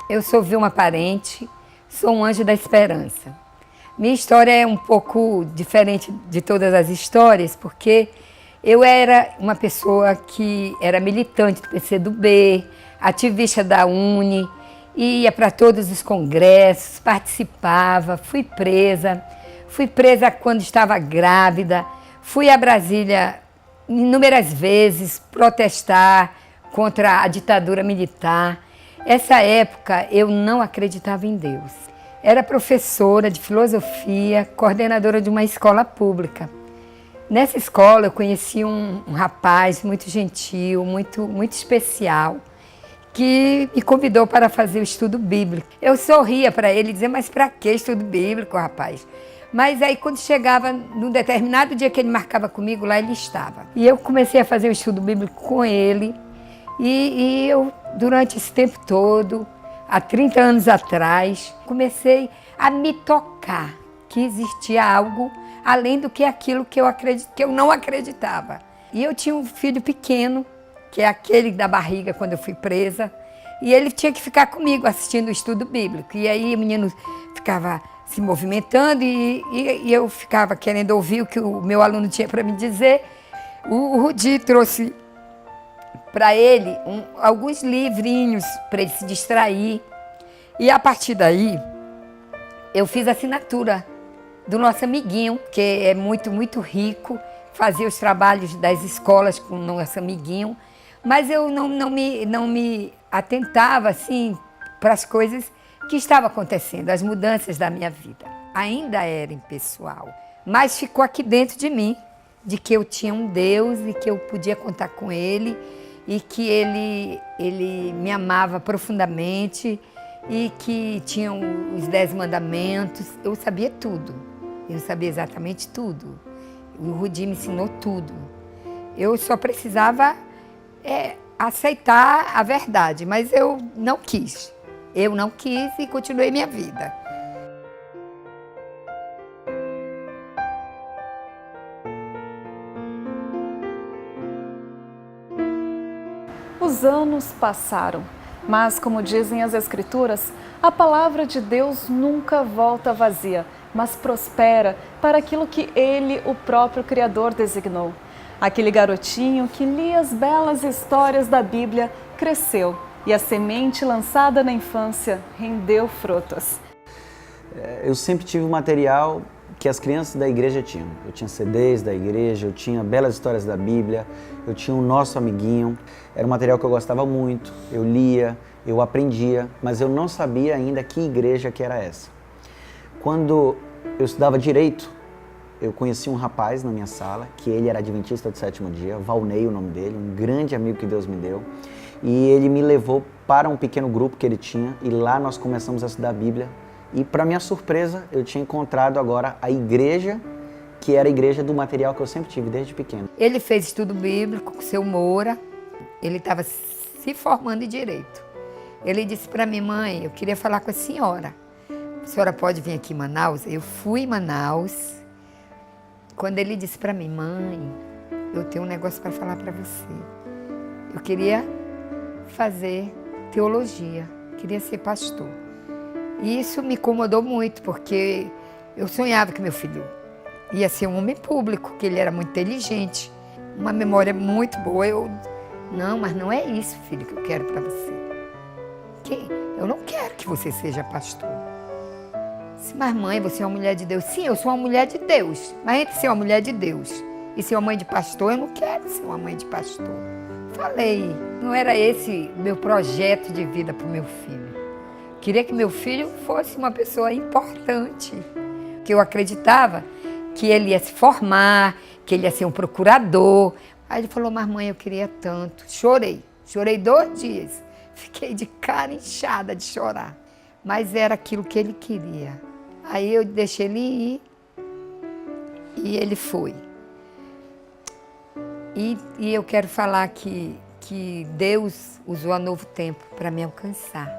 Eu sou Vilma Parente, sou um anjo da esperança. Minha história é um pouco diferente de todas as histórias, porque eu era uma pessoa que era militante do PCdoB, ativista da UNE, ia para todos os congressos, participava, fui presa quando estava grávida, fui a Brasília inúmeras vezes protestar contra a ditadura militar. Essa época eu não acreditava em Deus. Era professora de filosofia, coordenadora de uma escola pública. Nessa escola eu conheci um rapaz muito gentil, muito especial, que me convidou para fazer o estudo bíblico. Eu sorria para ele e dizia, mas para que estudo bíblico, rapaz? Mas aí quando chegava num determinado dia que ele marcava comigo, lá ele estava. E eu comecei a fazer o estudo bíblico com ele. E eu, durante esse tempo todo, há 30 anos atrás, comecei a me tocar que existia algo além do que aquilo que eu não acreditava. E eu tinha um filho pequeno, que é aquele da barriga quando eu fui presa, e ele tinha que ficar comigo assistindo o estudo bíblico. E aí o menino ficava se movimentando e eu ficava querendo ouvir o que o meu aluno tinha para me dizer. O Rudi trouxe para ele alguns livrinhos para ele se distrair. E a partir daí, eu fiz a assinatura do nosso amiguinho, que é muito rico, fazia os trabalhos das escolas com o nosso amiguinho, mas eu não me atentava assim para as coisas que estavam acontecendo, as mudanças da minha vida. Ainda era impessoal, mas ficou aqui dentro de mim, de que eu tinha um Deus e que eu podia contar com Ele, e que ele me amava profundamente e que tinha os 10 mandamentos. Eu sabia tudo, eu sabia exatamente tudo. O Rudi me ensinou tudo. Eu só precisava aceitar a verdade, mas eu não quis. Eu não quis e continuei minha vida. Os anos passaram, mas, como dizem as Escrituras, a palavra de Deus nunca volta vazia, mas prospera para aquilo que Ele, o próprio Criador, designou. Aquele garotinho que lia as belas histórias da Bíblia cresceu e a semente lançada na infância rendeu frutos. Eu sempre tive o material que as crianças da igreja tinham. Eu tinha CDs da igreja, eu tinha belas histórias da Bíblia, eu tinha o nosso amiguinho. Era um material que eu gostava muito, eu lia, eu aprendia, mas eu não sabia ainda que igreja que era essa. Quando eu estudava Direito, eu conheci um rapaz na minha sala, que ele era adventista do sétimo dia, Valnei o nome dele, um grande amigo que Deus me deu. E ele me levou para um pequeno grupo que ele tinha, e lá nós começamos a estudar a Bíblia. E, para minha surpresa, eu tinha encontrado agora a igreja, que era a igreja do material que eu sempre tive desde pequeno. Ele fez estudo bíblico com o seu Moura, ele estava se formando em Direito. Ele disse para mim, mãe, eu queria falar com a senhora pode vir aqui em Manaus? Eu fui em Manaus, quando ele disse para mim, mãe, eu tenho um negócio para falar para você. Eu queria fazer teologia, queria ser pastor. E isso me incomodou muito, porque eu sonhava que meu filho ia ser um homem público, que ele era muito inteligente, uma memória muito boa. Não, mas não é isso, filho, que eu quero para você. Eu não quero que você seja pastor. Mas mãe, você é uma mulher de Deus. Sim, eu sou uma mulher de Deus, mas entre ser uma mulher de Deus e ser uma mãe de pastor, eu não quero ser uma mãe de pastor. Falei, não era esse meu projeto de vida para o meu filho. Queria que meu filho fosse uma pessoa importante, que eu acreditava que ele ia se formar, que ele ia ser um procurador. Aí ele falou, mas mãe, eu queria tanto. Chorei 2 dias. Fiquei de cara inchada de chorar. Mas era aquilo que ele queria. Aí eu deixei ele ir e ele foi. E eu quero falar que que Deus usou a Novo Tempo para me alcançar.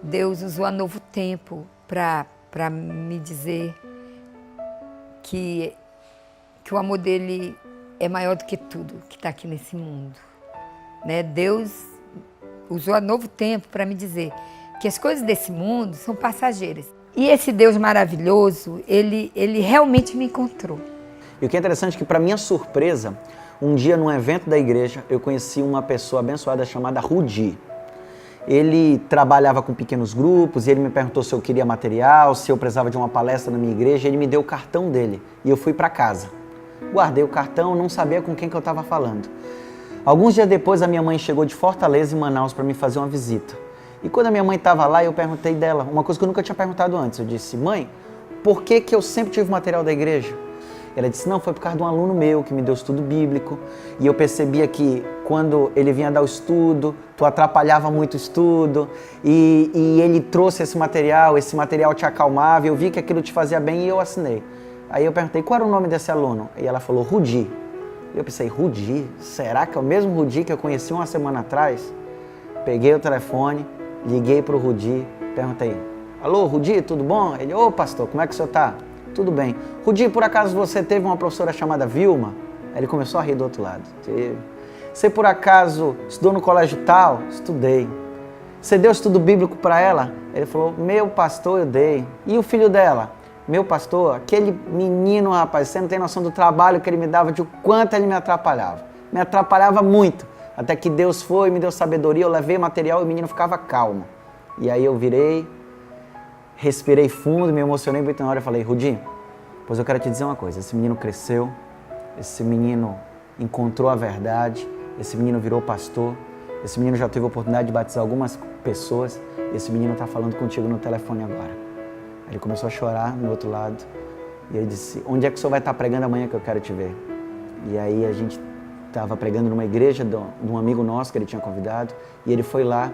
Deus usou a Novo Tempo para me dizer que o amor dele é maior do que tudo que está aqui nesse mundo. Né? Deus usou a Novo Tempo para me dizer que as coisas desse mundo são passageiras. E esse Deus maravilhoso, ele realmente me encontrou. E o que é interessante é que, para minha surpresa, um dia num evento da igreja, eu conheci uma pessoa abençoada chamada Rudi. Ele trabalhava com pequenos grupos e ele me perguntou se eu queria material, se eu precisava de uma palestra na minha igreja. Ele me deu o cartão dele e eu fui para casa. Guardei o cartão, não sabia com quem que eu estava falando. Alguns dias depois, a minha mãe chegou de Fortaleza, em Manaus, para me fazer uma visita. E quando a minha mãe estava lá, eu perguntei dela uma coisa que eu nunca tinha perguntado antes. Eu disse: mãe, por que eu sempre tive material da igreja? Ela disse: não, foi por causa de um aluno meu que me deu estudo bíblico. E eu percebia que quando ele vinha dar o estudo, tu atrapalhava muito o estudo. E ele trouxe esse material te acalmava. Eu vi que aquilo te fazia bem e eu assinei. Aí eu perguntei: qual era o nome desse aluno? E ela falou: Rudi. E eu pensei: Rudi? Será que é o mesmo Rudi que eu conheci uma semana atrás? Peguei o telefone, liguei para o Rudi, perguntei: alô, Rudi, tudo bom? Ele: ô pastor, como é que o senhor está? Tudo bem. Rudi, por acaso você teve uma professora chamada Vilma? Aí ele começou a rir do outro lado. Você por acaso estudou no colégio tal? Estudei. Você deu estudo bíblico para ela? Ele falou: meu pastor, eu dei. E o filho dela? Meu pastor, aquele menino, rapaz, você não tem noção do trabalho que ele me dava, de o quanto ele me atrapalhava. Me atrapalhava muito. Até que Deus foi, me deu sabedoria, eu levei material e o menino ficava calmo. E aí eu virei, respirei fundo, me emocionei muito na hora e falei: Rudi, pois eu quero te dizer uma coisa, esse menino cresceu, esse menino encontrou a verdade, esse menino virou pastor, esse menino já teve a oportunidade de batizar algumas pessoas, esse menino está falando contigo no telefone agora. Aí ele começou a chorar no outro lado e ele disse: onde é que o senhor vai estar pregando amanhã que eu quero te ver? E aí a gente estava pregando numa igreja de um amigo nosso que ele tinha convidado e ele foi lá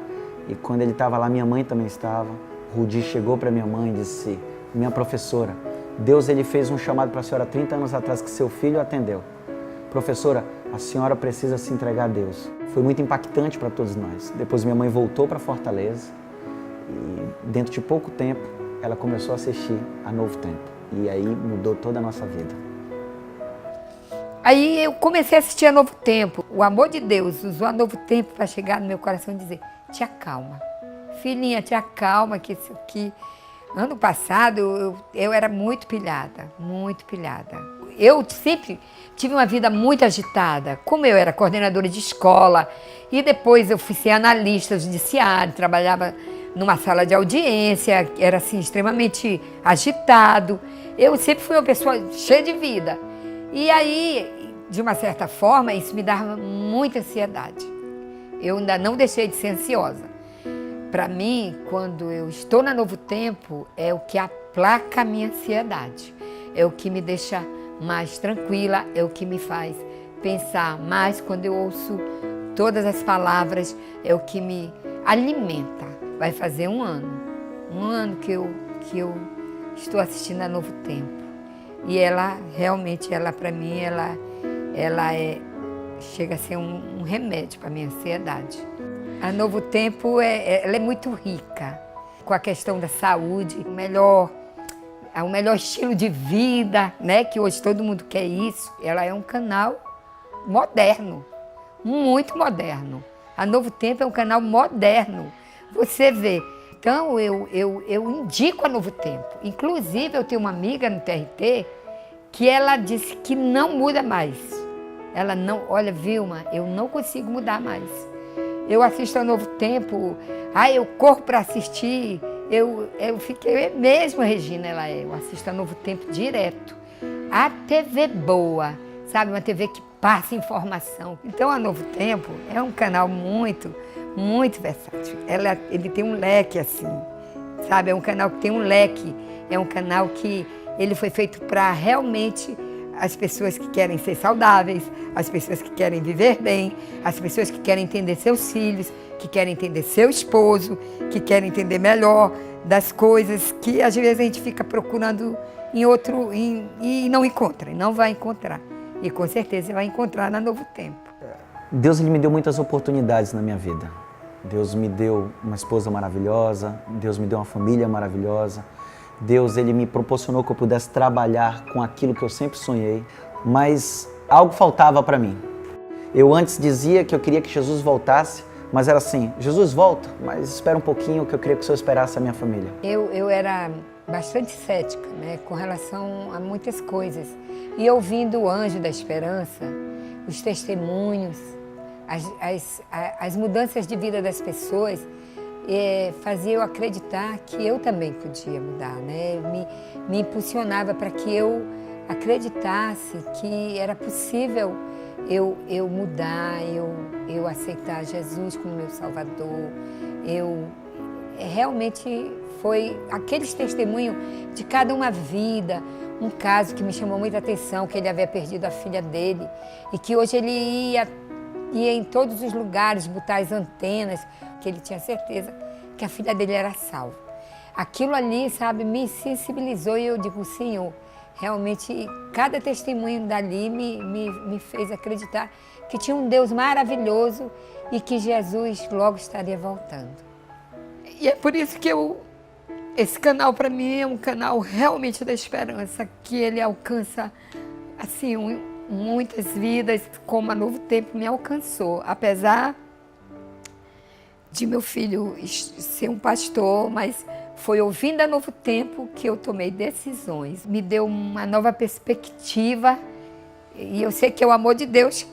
e quando ele estava lá, minha mãe também estava. Rudi chegou para minha mãe e disse: minha professora, Deus ele fez um chamado para a senhora 30 anos atrás que seu filho atendeu. Professora, a senhora precisa se entregar a Deus. Foi muito impactante para todos nós. Depois minha mãe voltou para Fortaleza e dentro de pouco tempo ela começou a assistir a Novo Tempo. E aí mudou toda a nossa vida. Aí eu comecei a assistir a Novo Tempo. O amor de Deus usou a Novo Tempo para chegar no meu coração e dizer: te acalma. Filhinha, te acalma, que isso aqui... Ano passado eu era muito pilhada, muito pilhada. Eu sempre tive uma vida muito agitada. Como eu era coordenadora de escola e depois eu fui ser analista judiciário, trabalhava numa sala de audiência, era assim extremamente agitado. Eu sempre fui uma pessoa cheia de vida. E aí, de uma certa forma, isso me dava muita ansiedade. Eu ainda não deixei de ser ansiosa. Para mim, quando eu estou na Novo Tempo, é o que aplaca a minha ansiedade. É o que me deixa mais tranquila, é o que me faz pensar mais quando eu ouço todas as palavras, é o que me alimenta. Vai fazer um ano que eu estou assistindo a Novo Tempo. E ela, realmente, para mim, chega a ser um remédio para a minha ansiedade. A Novo Tempo, ela é muito rica com a questão da saúde, o melhor estilo de vida, né? Que hoje todo mundo quer isso. Ela é um canal moderno, muito moderno. A Novo Tempo é um canal moderno. Você vê. Então, eu indico a Novo Tempo. Inclusive, eu tenho uma amiga no TRT que ela disse que não muda mais. Ela não, olha, Vilma, eu não consigo mudar mais. Eu assisto a Novo Tempo, eu corro para assistir. Eu fiquei mesmo, Regina, eu assisto a Novo Tempo direto. A TV boa, sabe? Uma TV que passa informação. Então, a Novo Tempo é um canal muito, muito versátil. Ele tem um leque assim, sabe? É um canal que tem um leque. É um canal que ele foi feito para realmente as pessoas que querem ser saudáveis, as pessoas que querem viver bem, as pessoas que querem entender seus filhos, que querem entender seu esposo, que querem entender melhor das coisas que às vezes a gente fica procurando e não encontra, e não vai encontrar. E com certeza vai encontrar na Novo Tempo. Deus ele me deu muitas oportunidades na minha vida. Deus me deu uma esposa maravilhosa, Deus me deu uma família maravilhosa. Deus ele me proporcionou que eu pudesse trabalhar com aquilo que eu sempre sonhei, mas algo faltava para mim. Eu antes dizia que eu queria que Jesus voltasse, mas era assim, Jesus volta, mas espera um pouquinho que eu queria que o Senhor esperasse a minha família. Eu era bastante cética, né, com relação a muitas coisas. E ouvindo o Anjo da Esperança, os testemunhos, as mudanças de vida das pessoas, fazia eu acreditar que eu também podia mudar, né? Me impulsionava para que eu acreditasse que era possível eu mudar, eu aceitar Jesus como meu Salvador. Realmente foi aqueles testemunhos de cada uma vida, um caso que me chamou muita atenção, que ele havia perdido a filha dele e que hoje ele ia em todos os lugares botar as antenas, que ele tinha certeza que a filha dele era salva. Aquilo ali, sabe, me sensibilizou e eu digo, Senhor, realmente cada testemunho dali me fez acreditar que tinha um Deus maravilhoso e que Jesus logo estaria voltando. E é por isso que esse canal para mim é um canal realmente da esperança, que ele alcança assim muitas vidas, como a Novo Tempo me alcançou, apesar de meu filho ser um pastor, mas foi ouvindo a Novo Tempo que eu tomei decisões. Me deu uma nova perspectiva e eu sei que é o amor de Deus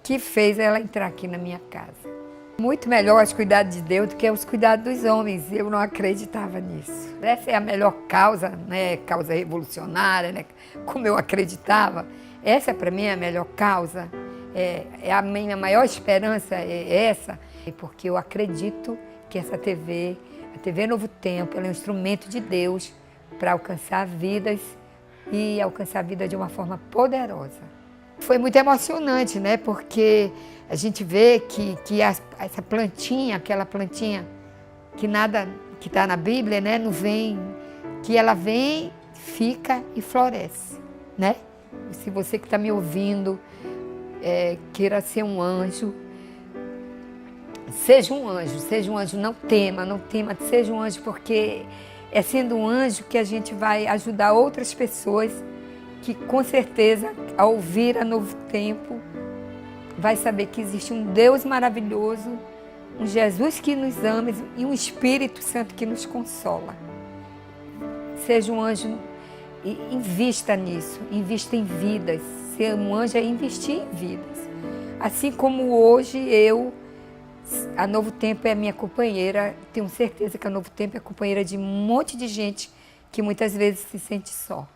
que fez ela entrar aqui na minha casa. Muito melhor os cuidados de Deus do que os cuidados dos homens. Eu não acreditava nisso. Essa é a melhor causa, né? Causa revolucionária, né? Como eu acreditava. Essa para mim é a melhor causa. É a minha maior esperança é essa. Porque eu acredito que essa TV, a TV Novo Tempo, ela é um instrumento de Deus para alcançar vidas e alcançar a vida de uma forma poderosa. Foi muito emocionante, né? Porque a gente vê que essa plantinha, aquela plantinha que nada que está na Bíblia, né? Não vem, que ela vem, fica e floresce, né? Se você que está me ouvindo queira ser um anjo, seja um anjo, não tema, seja um anjo, porque é sendo um anjo que a gente vai ajudar outras pessoas que com certeza, ao ouvir a Novo Tempo, vai saber que existe um Deus maravilhoso, um Jesus que nos ama e um Espírito Santo que nos consola. Seja um anjo e invista nisso, invista em vidas. Ser um anjo é investir em vidas. Assim como hoje a Novo Tempo é a minha companheira, tenho certeza que a Novo Tempo é a companheira de um monte de gente que muitas vezes se sente só.